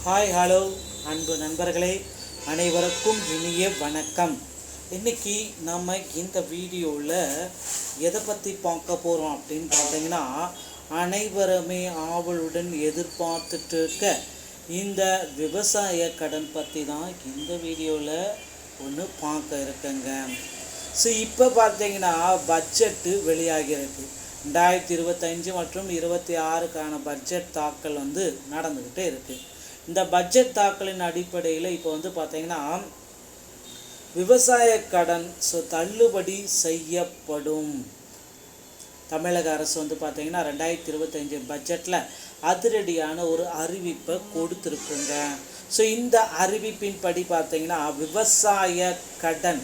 Hi hello அன்பு நண்பர்களே, அனைவருக்கும் இனிய வணக்கம். இன்றைக்கி நம்ம இந்த வீடியோவில் எதை பற்றி பார்க்க போகிறோம் அப்படின்னு பார்த்தீங்கன்னா, அனைவருமே ஆவலுடன் எதிர்பார்த்துட்டு இருக்க இந்த விவசாய கடன் பற்றி தான் இந்த வீடியோவில் ஒன்று பார்க்க இருக்குங்க. ஸோ இப்போ பார்த்தீங்கன்னா பட்ஜெட்டு வெளியாகிருக்கு. 2025 மற்றும் 26க்கான பட்ஜெட் தாக்கல் நடந்துக்கிட்டே இருக்குது. இந்த பட்ஜெட் தாக்கலின் அடிப்படையில் இப்போ பார்த்தீங்கன்னா விவசாய கடன் தள்ளுபடி செய்யப்படும். தமிழக அரசு பார்த்தீங்கன்னா 2025 பட்ஜெட்டில் அதிரடியான ஒரு அறிவிப்பை கொடுத்துருக்குங்க. ஸோ இந்த அறிவிப்பின் படி பார்த்தீங்கன்னா விவசாய கடன்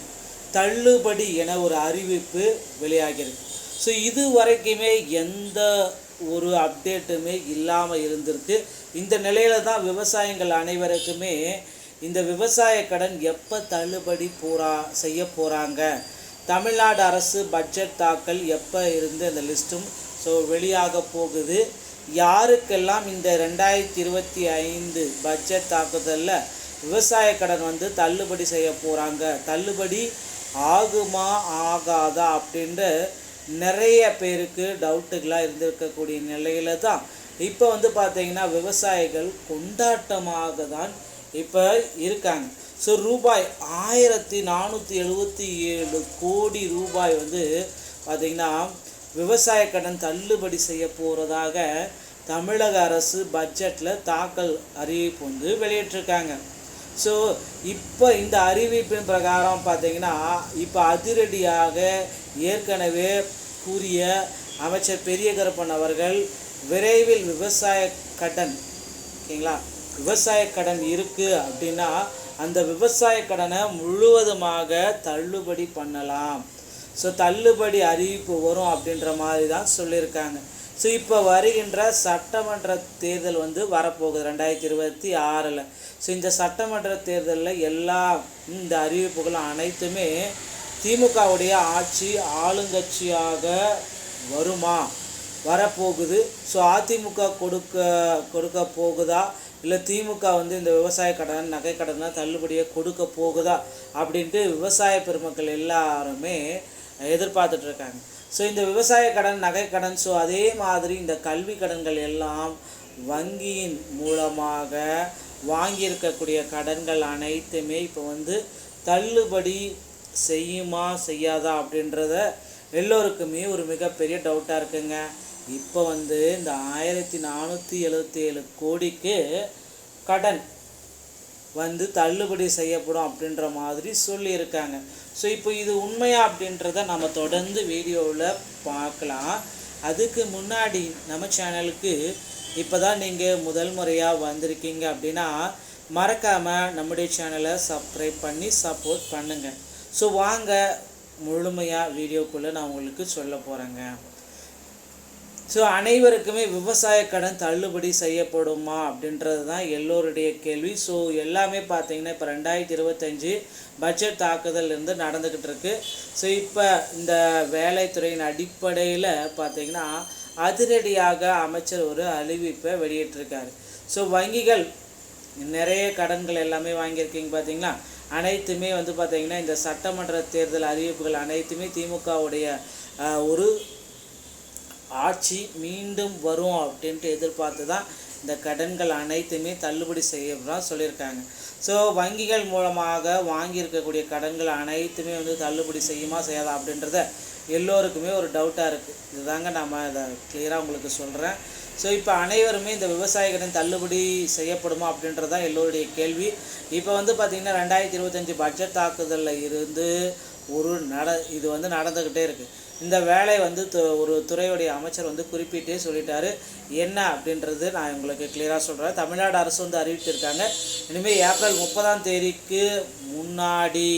தள்ளுபடி என ஒரு அறிவிப்பு வெளியாகிருக்கு. ஸோ இது வரைக்குமே எந்த ஒரு அப்டேட்டுமே இல்லாமல் இருந்திருக்கு. இந்த நிலையில தான் விவசாயிகள் அனைவருக்குமே இந்த விவசாய கடன் எப்போ தள்ளுபடி செய்ய போகிறாங்க, தமிழ்நாடு அரசு பட்ஜெட் தாக்கல் எப்போ இருந்து அந்த லிஸ்ட்டும் வெளியாக போகுது, யாருக்கெல்லாம் இந்த 2025 பட்ஜெட் தாக்குதலில் விவசாய கடன் தள்ளுபடி செய்ய போகிறாங்க, தள்ளுபடி ஆகுமா ஆகாதா அப்படின்ற நிறைய பேருக்கு டவுட்டுகளாக இருந்திருக்கக்கூடிய நிலையில் தான் இப்போ பார்த்தீங்கன்னா விவசாயிகள் கொண்டாட்டமாக தான் இப்போ இருக்காங்க. ஸோ ரூபாய் 1477 கோடி ரூபாய் பார்த்திங்கன்னா விவசாய கடன் தள்ளுபடி செய்ய போகிறதாக தமிழக அரசு பட்ஜெட்டில் தாக்கல் அறிவிப்பு வெளியிட்டிருக்காங்க. ஸோ இப்போ இந்த அறிவிப்பின் பிரகாரம் பார்த்திங்கன்னா இப்போ அதிரடியாக ஏற்கனவே கூறிய அமைச்சர் பெரியகருப்பன் அவர்கள் விரைவில் விவசாய கடன் விவசாய கடன் இருக்குது அப்படின்னா அந்த விவசாய கடனை முழுவதுமாக தள்ளுபடி பண்ணலாம். ஸோ தள்ளுபடி அறிவிப்பு வரும் அப்படின்ற மாதிரி தான் சொல்லியிருக்காங்க. ஸோ இப்போ வருகின்ற சட்டமன்ற தேர்தல் வரப்போகுது 2026. ஸோ இந்த சட்டமன்ற தேர்தலில் எல்லா இந்த அறிவிப்புகளும் அனைத்துமே திமுகவுடைய ஆட்சி ஆளுங்கட்சியாக வருமா வரப்போகுது. ஸோ அதிமுக கொடுக்க போகுதா, இல்லை திமுக இந்த விவசாய கடன் நகை கடனை தள்ளுபடியை கொடுக்க போகுதா அப்படின்ட்டு விவசாய பெருமக்கள் எல்லாருமே எதிர்பார்த்துட்ருக்காங்க. ஸோ இந்த விவசாய கடன் நகை கடன் அதே மாதிரி இந்த கல்வி கடன்கள் எல்லாம் வங்கியின் மூலமாக வாங்கியிருக்கக்கூடிய கடன்கள் அனைத்துமே இப்போ தள்ளுபடி செய்யுமா செய்யாதா அப்படின்றத எல்லோருக்குமே ஒரு மிகப்பெரிய டவுட்டாக இருக்குங்க. இப்போ இந்த 1477 கோடிக்கு கடன் தள்ளுபடி செய்யப்படும் அப்படின்ற மாதிரி சொல்லியிருக்காங்க. ஸோ இப்போ இது உண்மையா அப்படின்றத நம்ம தொடர்ந்து வீடியோவில் பார்க்கலாம். அதுக்கு முன்னாடி நம்ம சேனலுக்கு இப்போ தான் நீங்கள் முதல் முறையாக வந்திருக்கீங்க அப்படின்னா மறக்காமல் நம்முடைய சேனலை சப்ஸ்கிரைப் பண்ணி சப்போர்ட் பண்ணுங்கள். ஸோ வாங்க முழுமையாக வீடியோக்குள்ளே நான் உங்களுக்கு சொல்ல போகிறேங்க. ஸோ அனைவருக்குமே விவசாய கடன் தள்ளுபடி செய்யப்படுமா அப்படின்றது தான் எல்லோருடைய கேள்வி. ஸோ எல்லாமே பார்த்தீங்கன்னா இப்போ 2025 பட்ஜெட் தாக்குதல் நடந்துக்கிட்டு இருக்குது. ஸோ இப்போ இந்த வேலைத்துறையின் அடிப்படையில் பார்த்தீங்கன்னா அதிரடியாக அமைச்சர் ஒரு அறிவிப்பை வெளியிட்டிருக்காரு. ஸோ வங்கிகள் நிறைய கடன்கள் எல்லாமே வாங்கியிருக்கீங்க பார்த்தீங்களா, அனைத்துமே பார்த்திங்கன்னா இந்த சட்டமன்ற தேர்தல் அறிவிப்புகள் அனைத்துமே திமுகவுடைய ஒரு ஆட்சி மீண்டும் வரும் அப்படின்ட்டு எதிர்பார்த்து தான் இந்த கடன்கள் அனைத்துமே தள்ளுபடி செய்யலாம் சொல்லியிருக்காங்க. ஸோ வங்கிகள் மூலமாக வாங்கியிருக்கக்கூடிய கடன்கள் அனைத்துமே தள்ளுபடி செய்யுமா செய்யாதா அப்படின்றத எல்லோருக்குமே ஒரு டவுட்டாக இருக்குது. இதுதாங்க நம்ம இதை கிளியராக உங்களுக்கு சொல்கிறேன். ஸோ இப்போ அனைவருமே இந்த விவசாய கடன் தள்ளுபடி செய்யப்படுமா அப்படின்றதான் எல்லோருடைய கேள்வி. இப்போ பார்த்திங்கன்னா 2025 பட்ஜெட் தாக்குதலில் இருந்து இது நடந்துக்கிட்டே இருக்குது. இந்த வேலை ஒரு துறையுடைய அமைச்சர் குறிப்பிட்டே சொல்லிட்டாரு. என்ன அப்படின்றது நான் உங்களுக்கு கிளியராக சொல்கிறேன். தமிழ்நாடு அரசு அறிவித்திருக்காங்க, இனிமேல் ஏப்ரல் 30ஆம் தேதிக்கு முன்னாடி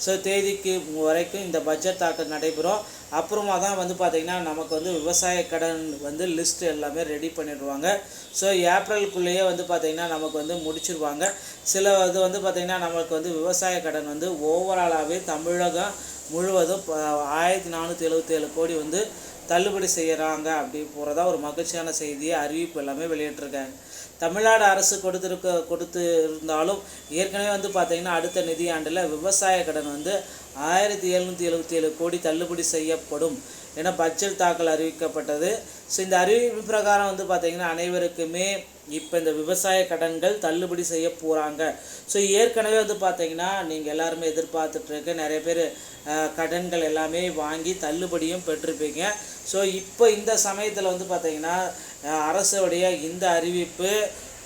ஸோ தேதிக்கு வரைக்கும் இந்த பட்ஜெட் தாக்கல் நடைபெறும். அப்புறமா தான் பார்த்திங்கன்னா நமக்கு விவசாய கடன் லிஸ்ட் எல்லாமே ரெடி பண்ணிடுவாங்க. ஸோ ஏப்ரலுக்குள்ளேயே பார்த்திங்கன்னா நமக்கு முடிச்சிருவாங்க. சில இது பார்த்திங்கன்னா நமக்கு விவசாய கடன் ஓவராலாகவே தமிழகம் முழுவதும் 1477 கோடி தள்ளுபடி செய்கிறாங்க அப்படி போகிறதா ஒரு மகிழ்ச்சியான செய்தியை அறிவிப்பு எல்லாமே வெளியிட்டிருக்காங்க. தமிழ்நாடு அரசு கொடுத்து இருந்தாலும் ஏற்கனவே வந்து பார்த்திங்கன்னா அடுத்த நிதியாண்டில் விவசாய கடன் வந்து 1777 கோடி தள்ளுபடி செய்யப்படும் என பட்ஜெட் தாக்கல் அறிவிக்கப்பட்டது. ஸோ இந்த அறிவிப்பு பிரகாரம் வந்து பார்த்திங்கன்னா அனைவருக்குமே இப்போ இந்த விவசாய கடன்கள் தள்ளுபடி செய்ய போகிறாங்க. ஸோ ஏற்கனவே வந்து பார்த்திங்கன்னா நீங்கள் எல்லாருமே எதிர்பார்த்துட்ருக்க நிறைய பேர் கடன்கள் எல்லாமே வாங்கி தள்ளுபடியும் பெற்றிருப்பீங்க. ஸோ இப்போ இந்த சமயத்தில் வந்து பார்த்திங்கன்னா அரசுடைய இந்த அறிவிப்பு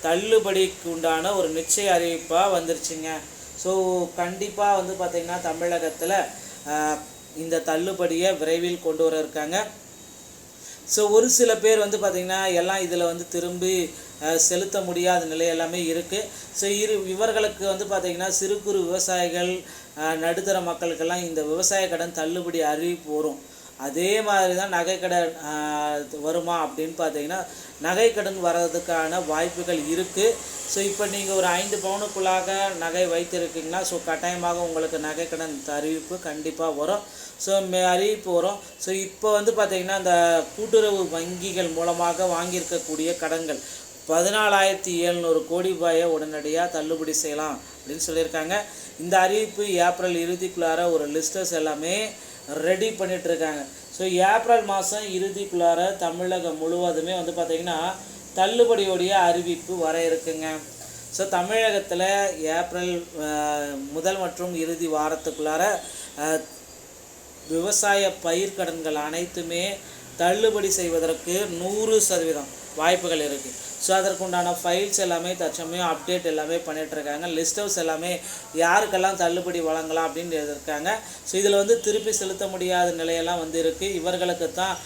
தள்ளுபடிக்கு உண்டான ஒரு நிச்சய அறிவிப்பாக வந்துருச்சுங்க. ஸோ கண்டிப்பாக வந்து பார்த்திங்கன்னா தமிழகத்தில் இந்த தள்ளுபடியை விரைவில் கொண்டு வர இருக்காங்க. ஸோ ஒரு சில பேர் வந்து பார்த்திங்கன்னா எல்லாம் இதில் வந்து திரும்பி செலுத்த முடியாத நிலை எல்லாமே இருக்குது. ஸோ இவர்களுக்கு வந்து பார்த்திங்கன்னா சிறு குறு விவசாயிகள் நடுத்தர மக்களுக்கெல்லாம் இந்த விவசாய கடன் தள்ளுபடி அறிவிப்பு வரும். அதே மாதிரி தான் நகைக்கடன் வருமா அப்படின்னு பார்த்தீங்கன்னா நகைக்கடன் வர்றதுக்கான வாய்ப்புகள் இருக்குது. ஸோ இப்போ நீங்கள் ஒரு 5 பவுனுக்குள்ளாக நகை வைத்திருக்கீங்கன்னா ஸோ கட்டாயமாக உங்களுக்கு நகைக்கடன் அறிவிப்பு கண்டிப்பாக வரும். ஸோ அறிவிப்பு வரும். ஸோ இப்போ வந்து பார்த்திங்கன்னா இந்த கூட்டுறவு வங்கிகள் மூலமாக வாங்கியிருக்கக்கூடிய கடன்கள் 14,700 கோடி ரூபாயை உடனடியாக தள்ளுபடி செய்யலாம் அப்படின்னு சொல்லியிருக்காங்க. இந்த அறிவிப்பு ஏப்ரல் இறுதிக்குள்ளார ஒரு லிஸ்டர்ஸ் எல்லாமே ரெடி பண்ணிகிட்ருக்காங்க. ஸோ ஏப்ரல் மாதம் இறுதிக்குள்ளார தமிழகம் முழுவதுமே வந்து பார்த்திங்கன்னா தள்ளுபடியோடைய அறிவிப்பு வர இருக்குங்க. ஸோ தமிழகத்தில் ஏப்ரல் முதல் மற்றும் இறுதி வாரத்துக்குள்ளார விவசாய பயிர்க்கடன்கள் அனைத்துமே தள்ளுபடி செய்வதற்கு 100% வாய்ப்புகள் இருக்குது. ஸோ அதற்குண்டான ஃபைல்ஸ் எல்லாமே தற்சமயம் அப்டேட் எல்லாமே பண்ணிகிட்ருக்காங்க. லிஸ்ட் ஹவுஸ் எல்லாமே யாருக்கெல்லாம் தள்ளுபடி வழங்கலாம் அப்படின்னு இருக்காங்க. ஸோ இதில் வந்து திருப்பி செலுத்த முடியாத நிலையெல்லாம் வந்து இருக்குது. இவர்களுக்கு தான்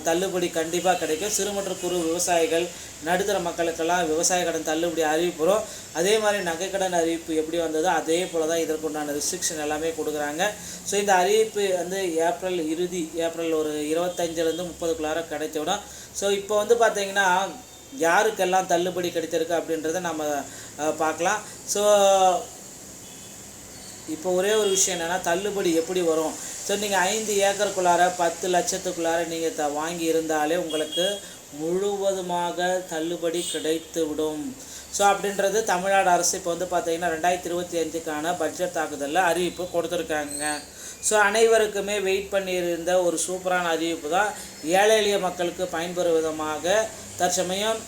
தள்ளுபடி கண்டிப்பாக கிடைக்கும். சிறு மற்றும் குறு விவசாயிகள் நடுத்தர மக்களுக்கெல்லாம் விவசாய கடன் தள்ளுபடி அறிவிப்புறோம். அதே மாதிரி நகைக்கடன் அறிவிப்பு எப்படி வந்ததோ அதே போல் தான் இதற்குண்டான ரெஸ்ட்ரிக்ஷன் எல்லாமே கொடுக்குறாங்க. ஸோ இந்த அறிவிப்பு வந்து ஏப்ரல் ஒரு 25லேருந்து 30க்குள்ளார கிடைச்சிவிடும். ஸோ இப்போ வந்து பார்த்திங்கன்னா யாருக்கெல்லாம் தள்ளுபடி கிடைத்திருக்கு அப்படின்றத நம்ம பார்க்கலாம். ஸோ இப்போ ஒரே ஒரு விஷயம் என்னென்னா தள்ளுபடி எப்படி வரும். ஸோ நீங்கள் 5 ஏக்கருக்குள்ளார 10 லட்சத்துக்குள்ளார நீங்கள் வாங்கி இருந்தாலே உங்களுக்கு முழுவதுமாக தள்ளுபடி கிடைத்து விடும். ஸோ அப்படின்றது தமிழ்நாடு அரசு இப்போ வந்து பார்த்திங்கன்னா 2025க்கான பட்ஜெட் தாக்குதலில் அறிவிப்பு கொடுத்துருக்காங்க. ஸோ அனைவருக்குமே வெயிட் பண்ணியிருந்த ஒரு சூப்பரான அறிவிப்பு தான். ஏழை எளிய மக்களுக்கு பயன்பெறும் விதமாக தற்சமயம்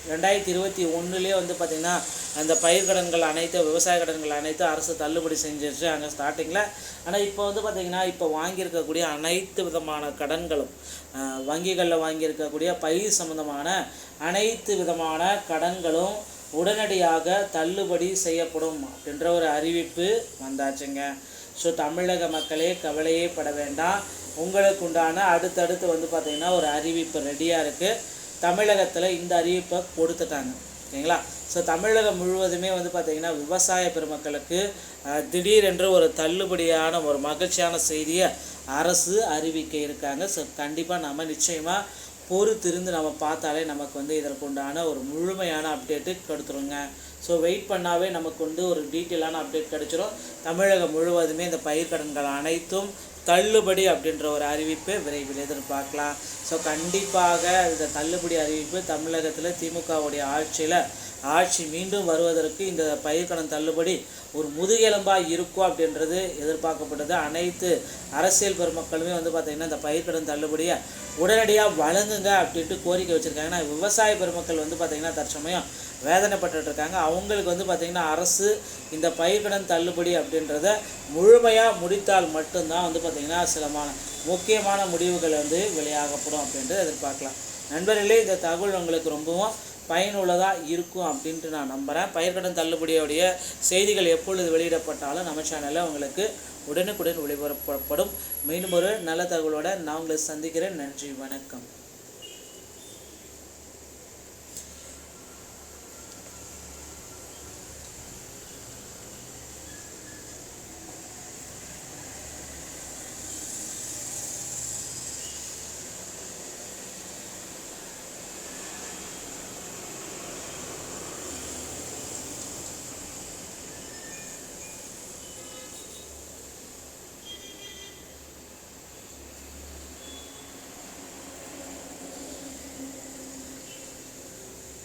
2021 வந்து பார்த்திங்கன்னா அந்த பயிர்க்கடன்கள் அனைத்து விவசாய கடன்கள் அனைத்து அரசு தள்ளுபடி செஞ்சிருச்சு அங்கே ஸ்டார்டிங்கில். ஆனால் இப்போ வந்து பார்த்திங்கன்னா இப்போ வாங்கியிருக்கக்கூடிய அனைத்து விதமான கடன்களும் வங்கிகளில் வாங்கியிருக்கக்கூடிய பயிர் சம்பந்தமான அனைத்து விதமான கடன்களும் உடனடியாக தள்ளுபடி செய்யப்படும் அப்படின்ற ஒரு அறிவிப்பு வந்தாச்சுங்க. ஸோ தமிழக மக்களே கவலையே பட வேண்டாம். உங்களுக்கு உண்டான அடுத்தடுத்து வந்து பார்த்திங்கன்னா ஒரு அறிவிப்பு ரெடியாக இருக்குது. தமிழகத்தில் இந்த அறிவிப்பை கொடுத்துட்டாங்க, ஓகேங்களா. ஸோ தமிழகம் முழுவதுமே வந்து பார்த்திங்கன்னா விவசாய பெருமக்களுக்கு திடீரென்று ஒரு தள்ளுபடியான ஒரு மகிழ்ச்சியான செய்தியை அரசு அறிவிக்க இருக்காங்க. ஸோ கண்டிப்பாக நம்ம நிச்சயமாக பொறுத்திருந்து நம்ம பார்த்தாலே நமக்கு வந்து இதற்குண்டான ஒரு முழுமையான அப்டேட்டு கொடுத்துருங்க. ஸோ வெயிட் பண்ணாவே நமக்கு வந்து ஒரு டீட்டெயிலான அப்டேட் கிடச்சிரும். தமிழகம் முழுவதுமே இந்த பயிர்க்கடன்கள் அனைத்தும் தள்ளுபடி அப்படின்ற ஒரு அறிவிப்பை விரைவில் எதிர்பார்க்கலாம். ஸோ கண்டிப்பாக இந்த தள்ளுபடி அறிவிப்பு தமிழகத்தில் திமுகவுடைய ஆட்சி மீண்டும் வருவதற்கு இந்த பயிர்க்கடன் தள்ளுபடி ஒரு முதுகெலும்பாக இருக்கும் அப்படின்றது எதிர்பார்க்கப்பட்டது. அனைத்து அரசியல் பெருமக்களுமே வந்து பார்த்திங்கன்னா இந்த பயிர்க்கடன் தள்ளுபடியை உடனடியாக வழங்குங்க அப்படின்ட்டு கோரிக்கை வச்சுருக்காங்க. ஏன்னா விவசாய பெருமக்கள் வந்து பார்த்திங்கன்னா தற்சமயம் வேதனைப்பட்டுருக்காங்க. அவங்களுக்கு வந்து பார்த்திங்கன்னா அரசு இந்த பயிர்க்கடன் தள்ளுபடி அப்படின்றத முழுமையாக முடித்தால் மட்டும்தான் வந்து பார்த்திங்கன்னா சில முக்கியமான முடிவுகள் வந்து வெளியாகப்படும் அப்படின்றத எதிர்பார்க்கலாம். நண்பர்களே, இந்த தகவல் உங்களுக்கு ரொம்பவும் பயனுள்ளதாக இருக்கும் அப்படின்ட்டு நான் நம்புகிறேன். பயிர்க்கடன் தள்ளுபடியோடைய செய்திகள் எப்பொழுது வெளியிடப்பட்டாலும் நம்ம சேனலில் உங்களுக்கு உடனுக்குடன் ஒளிபரப்பப்படும். மீண்டும் ஒரு நல்ல தகவலோடு நான் உங்களை சந்திக்கிறேன். நன்றி, வணக்கம்.